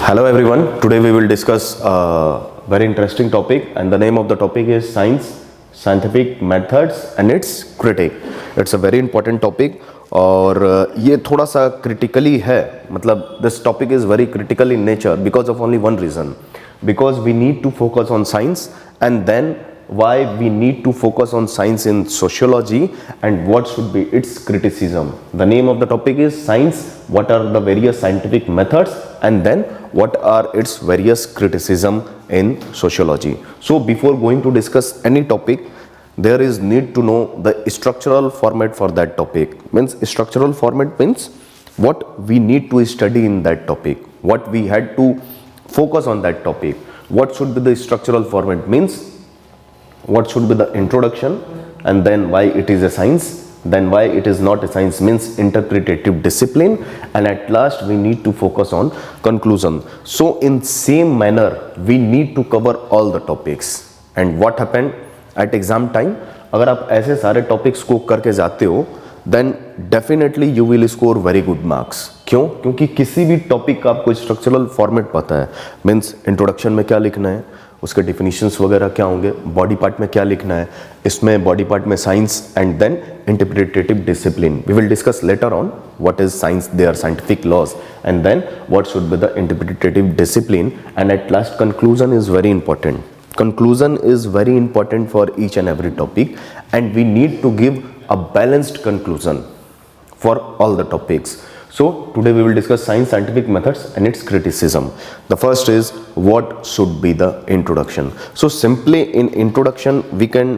Hello everyone, today we will discuss a very interesting topic and the name of the topic is science, scientific methods and its critic. It's a very important topic और ये थोड़ा सा critically है, मतलब this topic is very critical in nature because of only one reason, because we need to focus on science and then why we need to focus on science in sociology and what should be its criticism. The name of the topic is science, what are the various scientific methods and then what are its various criticism in sociology. So before going to discuss any topic, there is need to know the structural format for that topic. Means structural format means what we need to study in that topic, what we had to focus on that topic. What should be the structural format means what should be the introduction and then why it is a science, then why it is not a science means interpretative discipline, and at last we need to focus on conclusion. So in same manner we need to cover all the topics. And what happened at exam time, अगर आप ऐसे सारे topics को करके जाते हो then definitely you will score very good marks. क्यों? क्योंकि किसी भी टॉपिक का आपको स्ट्रक्चरल फॉर्मेट पता है, मीन्स इंट्रोडक्शन में क्या लिखना है, उसके डिफिनीशंस वगैरह क्या होंगे, बॉडी पार्ट में क्या लिखना है, इसमें बॉडी पार्ट में science and then interpretative discipline. We will discuss later on what is science, their scientific laws and then what should be the interpretative discipline and at last conclusion is very important. Conclusion is very important for each and every topic and we need to give a balanced conclusion for all the topics. So today we will discuss science, scientific methods and its criticism. The first is what should be the introduction. So simply in introduction we can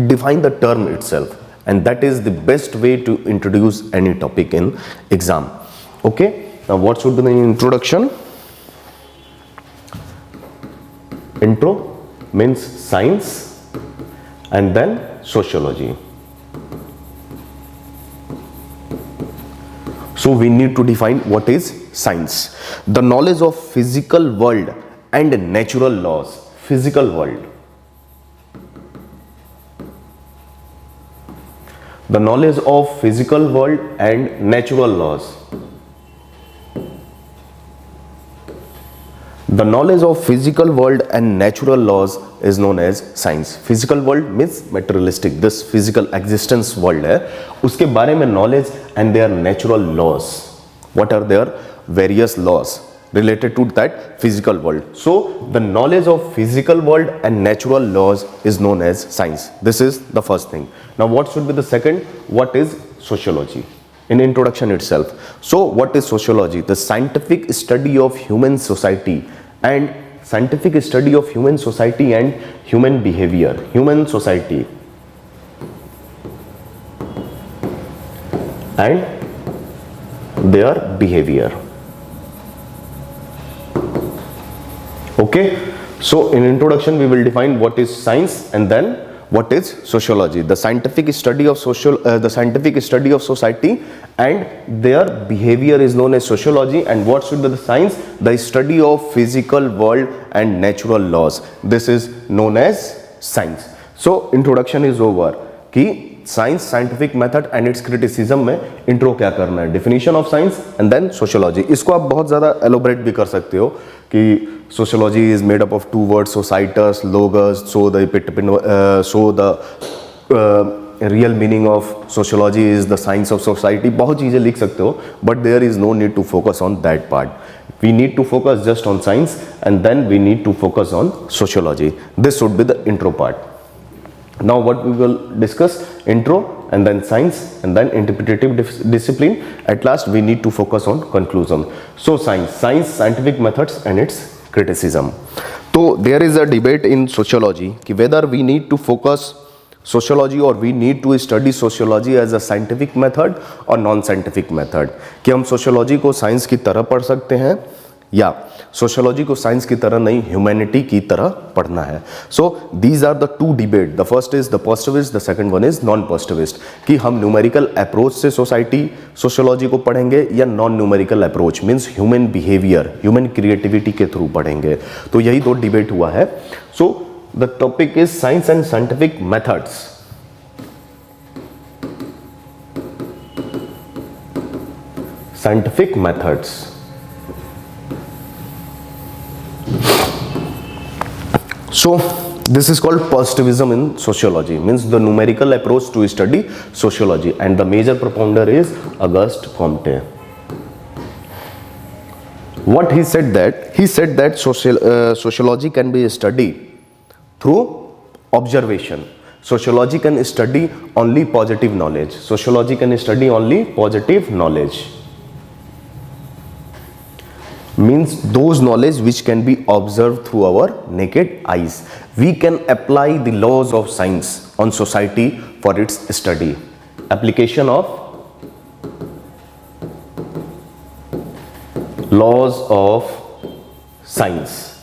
define the term itself and that is the best way to introduce any topic in exam. Okay, now what should be the introduction? Intro means science and then sociology. So we need to define what is science. The knowledge of physical world and natural laws. Physical world. The knowledge of physical world and natural laws. The knowledge of physical world and natural laws is known as science. Physical world means materialistic, this physical existence world है, उसके बारे में knowledge and their natural laws. What are their various laws related to that physical world? So the knowledge of physical world and natural laws is known as science. This is the first thing. Now what should be the second? What is sociology? In introduction itself. So what is sociology? The scientific study of human society and scientific study of human society and human behavior. Human society and their behavior. Okay, so in introduction we will define what is science and then what is sociology. The scientific study of society and their behavior is known as sociology. And what should be the science? The study of physical world and natural laws. This is known as science. So introduction is over कि science, scientific method and its criticism में intro क्या करना है, definition of science and then sociology. इसको आप बहुत ज़्यादा elaborate भी कर सकते हो कि sociology is made up of two words, सोसाइटस, लोगस, so the real meaning of sociology is the science of society. बहुत चीज़ें लिख सकते हो but there is no need to focus on that part. We need to focus just on science and then we need to focus on sociology. This would be the intro part. Now what we will discuss, intro and then science and then interpretative discipline. At last we need to focus on conclusion. So science, scientific methods and its criticism. So there is a debate in sociology कि whether we need to focus sociology or we need to study sociology as a scientific method or non-scientific method. कि हम sociology को science की तरह पढ़ सकते हैं या सोशियोलॉजी को साइंस की तरह नहीं, ह्यूमैनिटी की तरह पढ़ना है. So these are the two debate. The first is the positivist, the second one is non positivist. कि हम न्यूमेरिकल अप्रोच से सोशियोलॉजी को पढ़ेंगे या non numerical approach means human behaviour, human creativity के थ्रू पढ़ेंगे. तो यही दो डिबेट हुआ है. So the topic is science and scientific methods. Scientific methods So this is called positivism in sociology, means the numerical approach to study sociology, and the major propounder is Auguste Comte. What he said that sociology can be studied through observation. Sociology can study only positive knowledge. Sociology can study only positive knowledge. Means those knowledge which can be observed through our naked eyes. We can apply the laws of science on society for its study. Application of laws of science.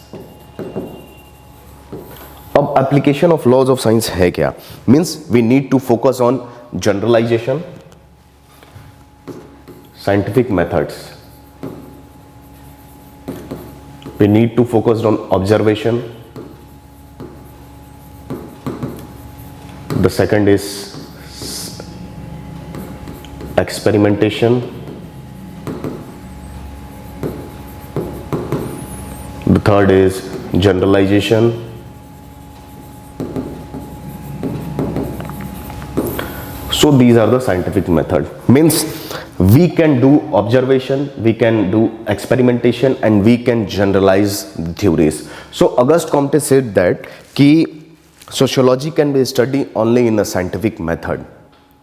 अब application of laws of science है क्या? Means we need to focus on generalization, scientific methods. We need to focus on observation. The second is experimentation. The third is generalization. So these are the scientific method. Means we can do observation, we can do experimentation, and we can generalize theories. So Auguste Comte said that sociology can be studied only in a scientific method.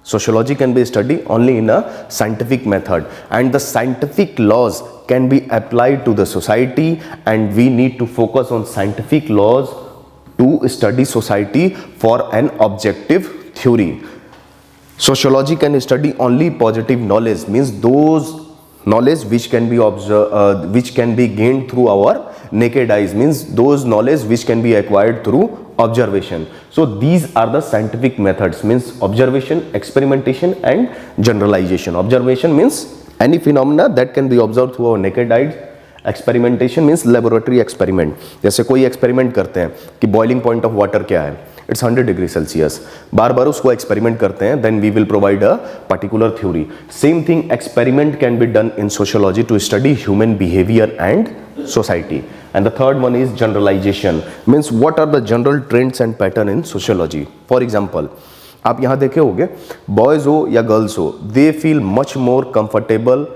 Sociology can be studied only in a scientific method, and the scientific laws can be applied to the society, and we need to focus on scientific laws to study society for an objective theory. Sociology can study only positive knowledge, means those knowledge which can be observed, which can be gained through our naked eyes, means those knowledge which can be acquired through observation. So these are the scientific methods, means observation, experimentation, and generalization. Observation means any phenomena that can be observed through our naked eyes. Experimentation means laboratory experiment. जैसे कोई experiment करते हैं कि boiling point of water क्या है, it's 100 degree Celsius. बार बार उसको एक्सपेरिमेंट करते हैं, then we will provide a particular theory. Same thing experiment can be done in sociology to study human behaviour and society. And the third one is generalization, means what are the general trends and pattern in sociology. For example, आप यहाँ देखे होंगे, boys हो या girls हो, they feel much more comfortable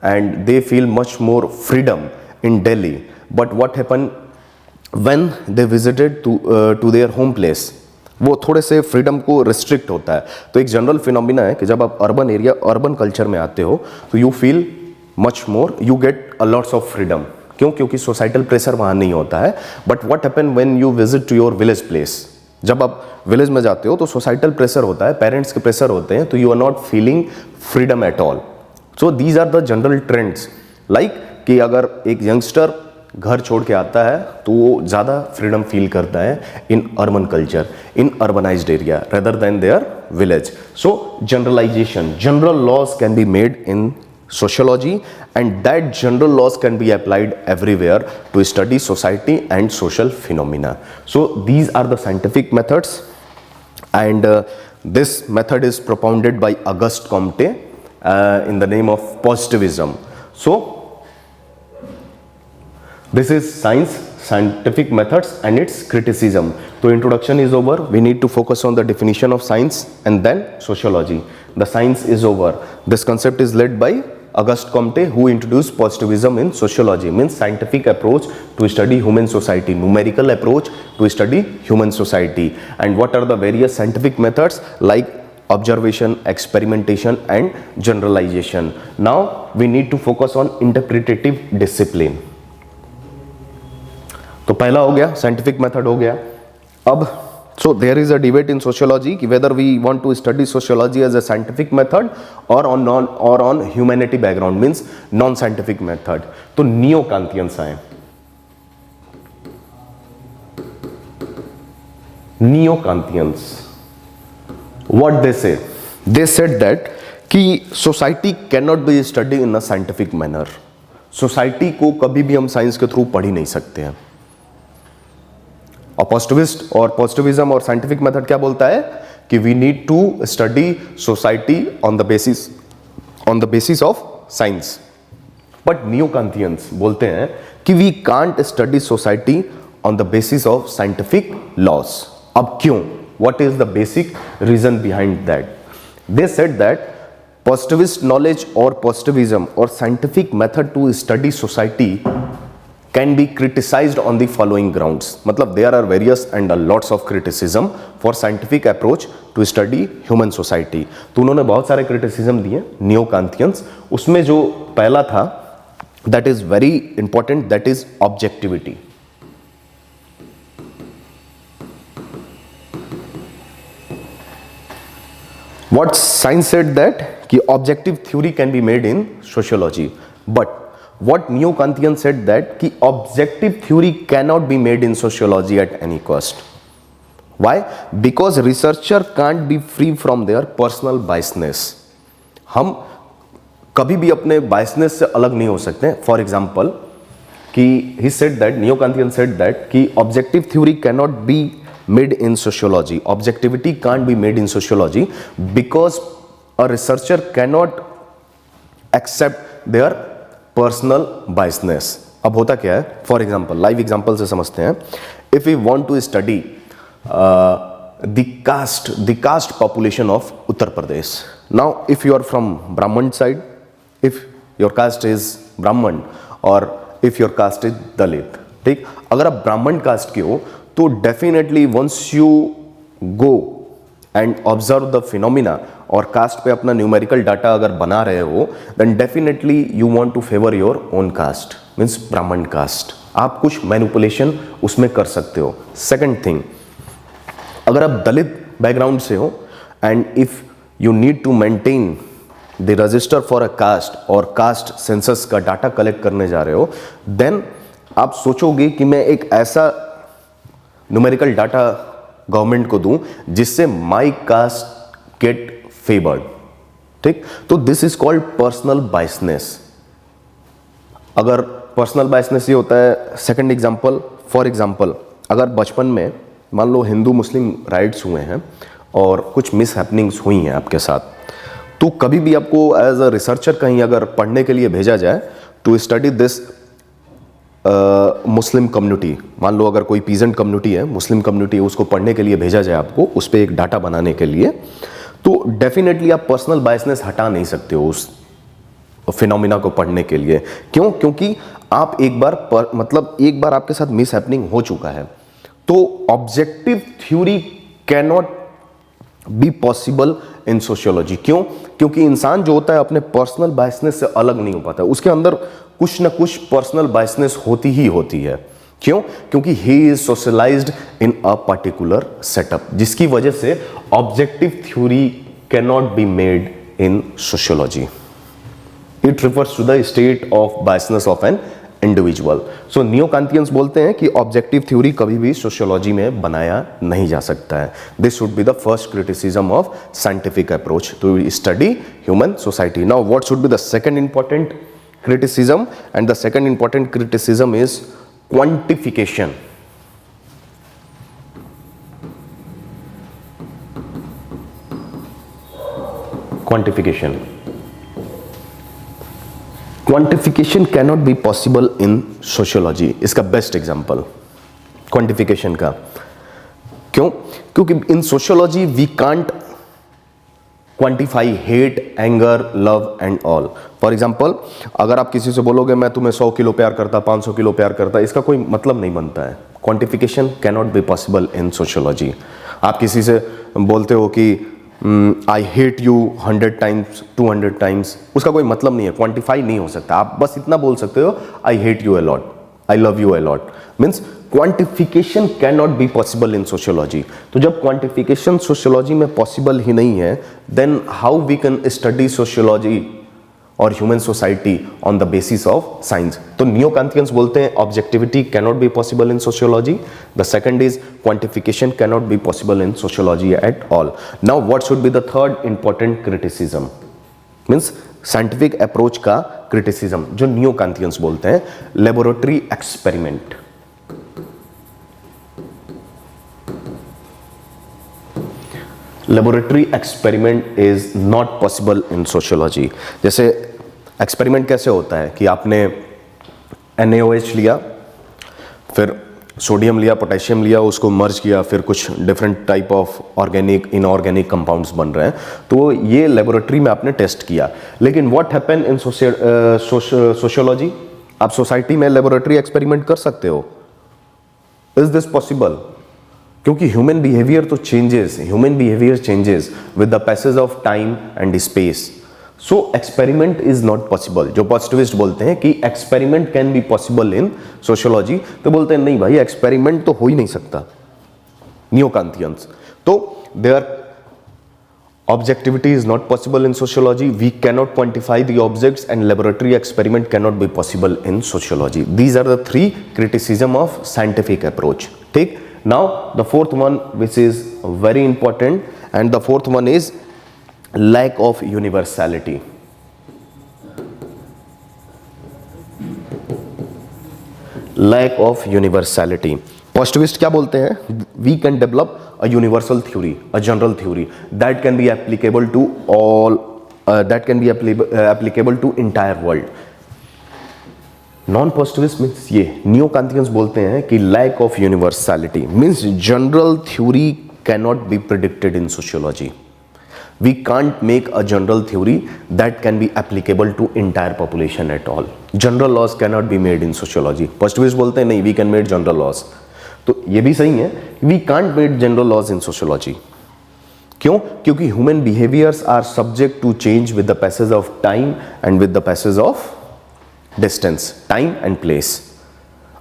and they feel much more freedom in Delhi. But what happened when they visited to their home place, वो थोड़े से फ्रीडम को रिस्ट्रिक्ट होता है. तो एक जनरल फिनोमिना है कि जब आप अर्बन एरिया, अर्बन कल्चर में आते हो तो you feel much more, you get a lots of freedom. क्यों? क्योंकि सोसाइटल प्रेशर वहाँ नहीं होता है. But what happen when you visit to your village place, जब आप विलेज में जाते हो तो सोसाइटल प्रेशर होता है, पेरेंट्स के प्रेशर होते हैं, तो you are not feeling freedom at all. So these are the general trends. Like कि अगर एक यंगस्टर घर छोड़ के आता है तो वो ज़्यादा फ्रीडम फील करता है in urban culture, in urbanized area rather than their village. So generalization, general laws can be made in sociology, and that general laws can be applied everywhere to study society and social phenomena. So these are the scientific methods, and this method is propounded by Auguste Comte in the name of positivism. So this is science, scientific methods and its criticism. So introduction is over. We need to focus on the definition of science and then sociology. The science is over. This concept is led by Auguste Comte, who introduced positivism in sociology, means scientific approach to study human society, numerical approach to study human society. And what are the various scientific methods like observation, experimentation and generalization. Now we need to focus on interpretative discipline. तो पहला हो गया, scientific method हो गया. अब so there is a debate in sociology कि whether we want to study sociology as a scientific method or on humanity background, means non scientific method. तो neo Kantians आए. Neo Kantians, what they say? They said that कि society cannot be studied in a scientific manner. Society को कभी भी हम science के through पढ़ ही नहीं सकते हैं. और पॉजिटिविस्ट और पॉजिटिविज्म और साइंटिफिक मेथड क्या बोलता है कि we need to study society on the basis of science. But neo Kantians बोलते हैं कि we can't study society on the basis of scientific laws. अब क्यों? What is the basic reason behind that? They said that positivist knowledge or positivism or scientific method to study society can be criticized on the following grounds. मतलब there are various and lots of criticism for scientific approach to study human society. तो उन्होंने बहुत सारे criticism दिए neo कांतियंस. उसमें जो पहला था that is very important, that is objectivity. What science said that कि objective theory can be made in sociology, but what neo-Kantian said that कि objective theory cannot be made in sociology at any cost. Why? Because researcher can't be free from their personal biasness. हम कभी भी अपने biasness से अलग नहीं हो सकते. For example, कि he said that neo-Kantian said that कि objective theory cannot be made in sociology. Objectivity can't be made in sociology because a researcher cannot accept their personal biasness. अब होता क्या है? For example, live example से समझते हैं. If we want to study the caste population of Uttar Pradesh. Now, if you are from Brahman side, if your caste is Brahman or if your caste is Dalit, ठीक? अगर आप ब्राह्मण cast के हो तो definitely once you go and observe the phenomena और caste पे अपना न्यूमेरिकल डाटा अगर बना रहे हो then definitely you want to favour your own caste, means Brahmin caste. आप कुछ मैनिपुलेशन उसमें कर सकते हो. सेकंड थिंग, अगर आप दलित बैकग्राउंड से हो and if you need to maintain the register for a caste और कास्ट सेंसस का डाटा कलेक्ट करने जा रहे हो, देन आप सोचोगे कि मैं एक ऐसा न्यूमेरिकल डाटा गवर्नमेंट को दूं जिससे माई कास्ट गेट फेवर्ड. ठीक? तो this is called personal biasness. अगर पर्सनल बायसनेस ये होता है. सेकंड एग्जांपल, फॉर एग्जांपल अगर बचपन में मान लो हिंदू मुस्लिम राइट्स हुए हैं और कुछ मिस हैपनिंग्स हुई हैं आपके साथ, तो कभी भी आपको एज अ रिसर्चर कहीं अगर पढ़ने के लिए भेजा जाए to study this Muslim community, मान लो अगर कोई पीजेंट कम्युनिटी है, मुस्लिम कम्युनिटी है, उसको पढ़ने के लिए भेजा जाए आपको उस पर एक डाटा बनाने के लिए, तो डेफिनेटली आप पर्सनल बायसनेस हटा नहीं सकते हो उस फिनोमिना को पढ़ने के लिए. क्यों? क्योंकि आप एक बार आपके साथ मिस हैपनिंग हो चुका है. तो objective theory cannot B possible in sociology. क्यों? क्योंकि इंसान जो होता है अपने पर्सनल बायसनेस से अलग नहीं हो पाता. उसके अंदर कुछ ना कुछ पर्सनल बायसनेस होती ही होती है. क्यों? क्योंकि he is socialized in a particular setup, जिसकी वजह से objective theory can not be made in sociology. It refers to the state of biasness of an individual. So neo Kantians बोलते हैं कि ऑब्जेक्टिव थ्योरी कभी भी सोशियोलॉजी में बनाया नहीं जा सकता है. This should be the first criticism of scientific approach to study human society. Now what should be the second important criticism? And the second important criticism is quantification. Quantification cannot be possible in sociology. इसका best example quantification का. क्यों? क्योंकि in sociology we can't quantify hate, anger, love and all. For example अगर आप किसी से बोलोगे मैं तुम्हें 100 किलो प्यार करता, 500 किलो प्यार करता, इसका कोई मतलब नहीं बनता है. Quantification can not be possible in sociology. आप किसी से बोलते हो कि आई हेट यू 100 टाइम्स, 200 टाइम्स, उसका कोई मतलब नहीं है, क्वांटिफाई नहीं हो सकता. आप बस इतना बोल सकते हो I hate you a lot, I love you a lot. Means quantification can not be possible in sociology. तो जब क्वांटिफिकेशन सोशियोलॉजी में पॉसिबल ही नहीं है, then how we can study sociology और human society on the basis of science. तो neo Kantians बोलते हैं objectivity can not be possible in sociology. The second is quantification can not be possible in sociology at all. Now what should be the third important criticism, means scientific approach का criticism जो नियो-कांतियंस बोलते हैं, laboratory experiment. Laboratory experiment is not possible in sociology. जैसे experiment कैसे होता है कि आपने NaOH लिया, फिर सोडियम लिया, पोटेशियम लिया, उसको मर्ज किया, फिर कुछ different type of organic inorganic compounds बन रहे हैं, तो ये लेबोरेटरी में आपने टेस्ट किया। लेकिन व्हाट हैपन इन सोशियोलॉजी? आप सोसाइटी में लेबोरेटरी एक्सपेरिमेंट कर सकते हो। Is this possible? क्योंकि ह्यूमन बिहेवियर तो changes, human behaviour changes with the passage of time and space. So experiment is not possible. जो पॉजिटिविस्ट बोलते हैं कि experiment can B possible in sociology, तो बोलते हैं नहीं भाई, एक्सपेरिमेंट तो हो ही नहीं सकता। नियोकांतियंस, तो there objectivity is not possible in sociology. We cannot quantify the objects, and laboratory experiment cannot be possible in sociology. These are the three criticism of scientific approach. ठीक, now the fourth one, which is very important, and the fourth one is lack of universality. Lack of universality. Positivist क्या बोलते हैं? We can develop a universal theory, a general theory that can be applicable to all, that can be applicable to entire world. Non positivist means ये neo-Kantians बोलते हैं कि lack of universality means general theory cannot be predicted in sociology. We can't make a general theory that can be applicable to entire population at all. General laws cannot be made in sociology. Positivists बोलते हैं नहीं, we can make general laws. तो ये भी सही है, we can't make general laws in sociology. क्यों? क्योंकि human behaviors are subject to change with the passage of time and with the passage of distance, time and place.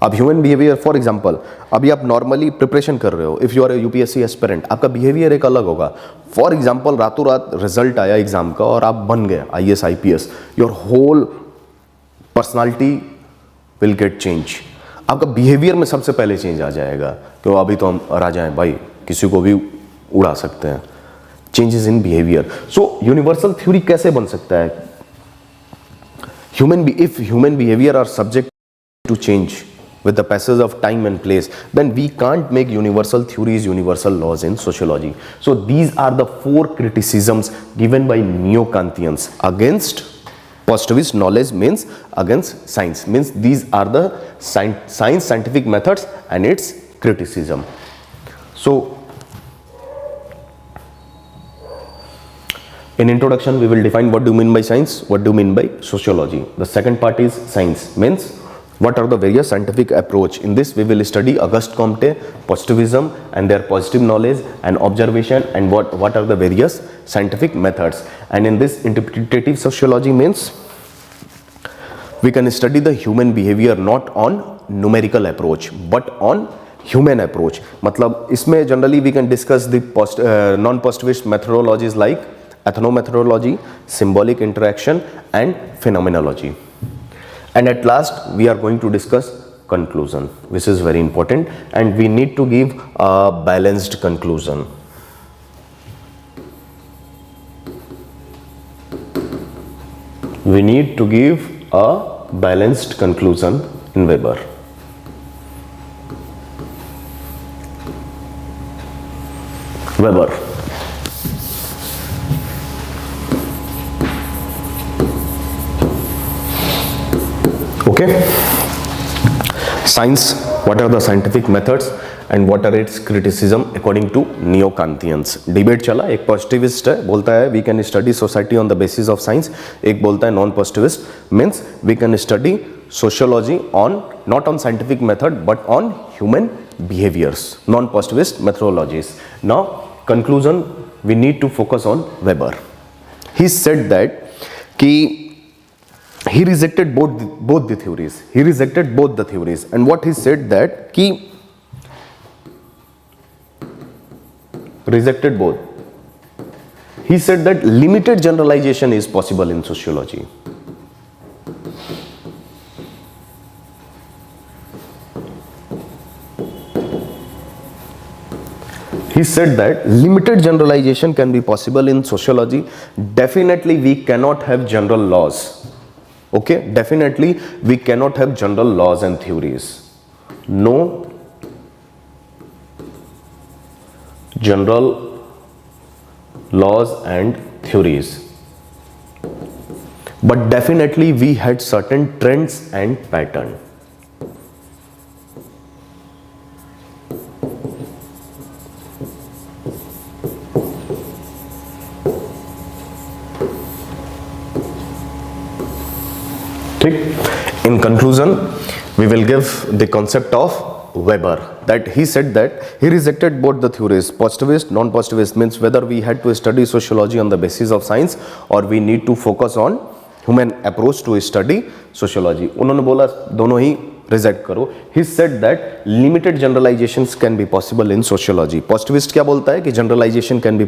अब human behaviour, for example, अभी आप normally preparation कर रहे हो, if you are a UPSC aspirant, आपका behaviour एक अलग होगा. फॉर एग्जाम्पल, रातों रात रिजल्ट आया एग्जाम का और आप बन गए IAS IPS, your whole personality will get change. आपका बिहेवियर में सबसे पहले चेंज आ जाएगा कि अभी तो हम राजा हैं भाई, किसी को भी उड़ा सकते हैं. Changes in behaviour. So universal theory कैसे बन सकता है? If human behaviour are subject to change with the passage of time and place, then we can't make universal theories, universal laws in sociology. So these are the four criticisms given by neo-Kantians against positivist knowledge, means against science, means these are the scientific methods and its criticism. So in introduction we will define what do you mean by science, what do you mean by sociology. The second part is science, means what are the various scientific approach. In this we will study Auguste Comte, positivism and their positive knowledge and observation, and what are the various scientific methods. And in this interpretative sociology means we can study the human behavior not on numerical approach but on human approach. मतलब इसमें generally we can discuss the non-positivist methodologies like ethnomethodology, symbolic interaction and phenomenology. And at last we are going to discuss conclusion, which is very important, and we need to give a balanced conclusion. We need to give a balanced conclusion in Weber. Weber. Okay, science, what are the scientific methods and what are its criticism according to neo-Kantians. Debate चला, एक positivist है, बोलता है we can study society on the basis of science, एक बोलता है non-positivist means we can study sociology on not on scientific method but on human behaviors, non-positivist methodologies. Now conclusion, we need to focus on Weber. He said that कि he rejected both the theories. He rejected both the theories, and what he said that he rejected both. He said that limited generalization is possible in sociology. He said that limited generalization can be possible in sociology. Definitely we cannot have general laws. Okay, definitely we cannot have general laws and theories. No general laws and theories. But definitely we had certain trends and pattern. ठीक. In conclusion, we will give the concept of Weber, that he said that he rejected both the theories, positivist, non-positivist, means whether we had to study sociology on the basis of science or we need to focus on human approach to study sociology. उन्होंने बोला दोनों ही reject करो. He said that limited generalizations can be possible in sociology. Positivist क्या बोलता है कि generalization can be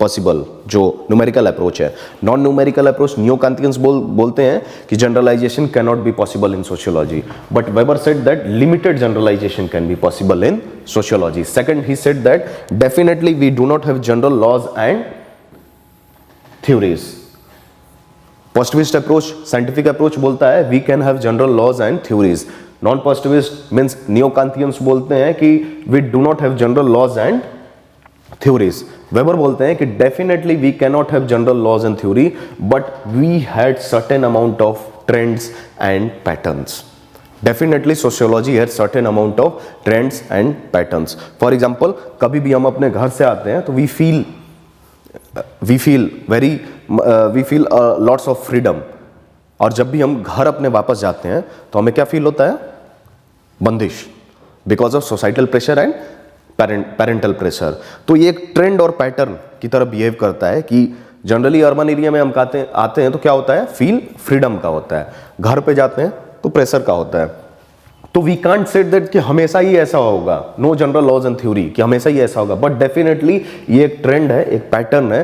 possible, जो numerical approach है. Non-numerical approach neo-Kantians बोलते हैं कि generalization cannot be possible in sociology. But Weber said that limited generalization can be possible in sociology. Second, he said that definitely we do not have general laws and theories. Positivist approach, scientific approach बोलता है we can have general laws and theories. Non positivist means neo Kantians बोलते हैं कि we do not have general laws and theories. Weber बोलते हैं कि definitely we can not have general laws and theory but we had certain amount of trends and patterns. Definitely sociology had certain amount of trends and patterns. For example, कभी भी हम अपने घर से आते हैं तो we feel lots of freedom. और जब भी हम घर अपने वापस जाते हैं तो हमें क्या फील होता है? बंदिश, because of societal pressure and parental pressure. तो ये एक ट्रेंड और पैटर्न की तरह बिहेव करता है कि जनरली अर्बन एरिया में हम आते हैं तो क्या होता है? फील फ्रीडम का होता है. घर पे जाते हैं तो प्रेशर का होता है. तो वी कांट सेड दैट कि हमेशा ही ऐसा होगा, no general laws and theory कि हमेशा ही ऐसा होगा. बट डेफिनेटली ये एक ट्रेंड है, एक पैटर्न है.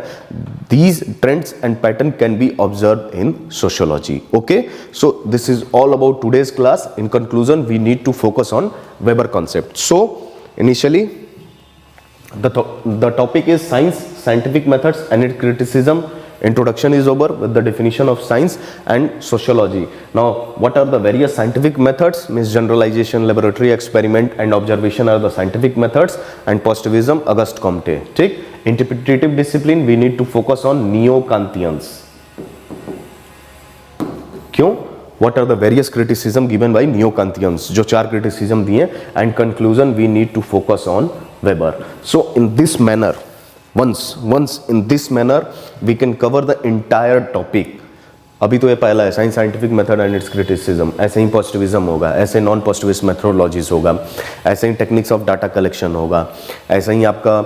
These trends and pattern can be observe in sociology. Okay, so this is all about today's class. In conclusion, we need to focus on Weber concept. So initially the topic is science, scientific methods and its criticism. Introduction is over with the definition of science and sociology. Now, what are the various scientific methods? Means generalization, laboratory experiment and observation are the scientific methods, and positivism, Auguste Comte. ठीक. Interpretative discipline, we need to focus on neo-Kantians. क्यों? What are the various criticism given by neo-Kantians? जो 4 criticism दिए. And conclusion, we need to focus on Weber. So in this manner, once in this manner, we can cover the entire topic. अभी तो ये पहला है science, scientific method and its criticism. ऐसे ही positivism होगा, ऐसे नॉन पॉजिटिविस्ट मेथोडोलॉजीज होगा, ऐसे ही टेक्निक्स ऑफ डाटा कलेक्शन होगा, ऐसे ही आपका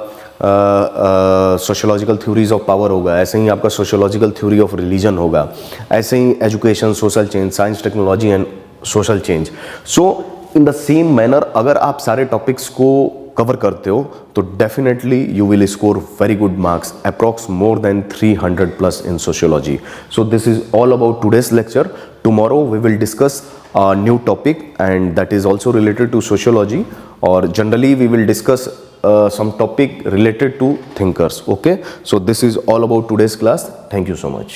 सोशियोलॉजिकल थ्योरीज ऑफ पावर होगा, ऐसे ही आपका सोशियोलॉजिकल थ्योरी ऑफ रिलीजन होगा, ऐसे ही education, social change, science, technology and social change. So in the same manner अगर आप सारे टॉपिक्स को कवर करते हो तो definitely you will score very good marks, approx more than 300+ in sociology. So this is all about today's lecture. Tomorrow we will discuss a new topic and that is also related to sociology, or generally we will discuss some topic related to thinkers. Okay, so this is all about today's class. Thank you so much.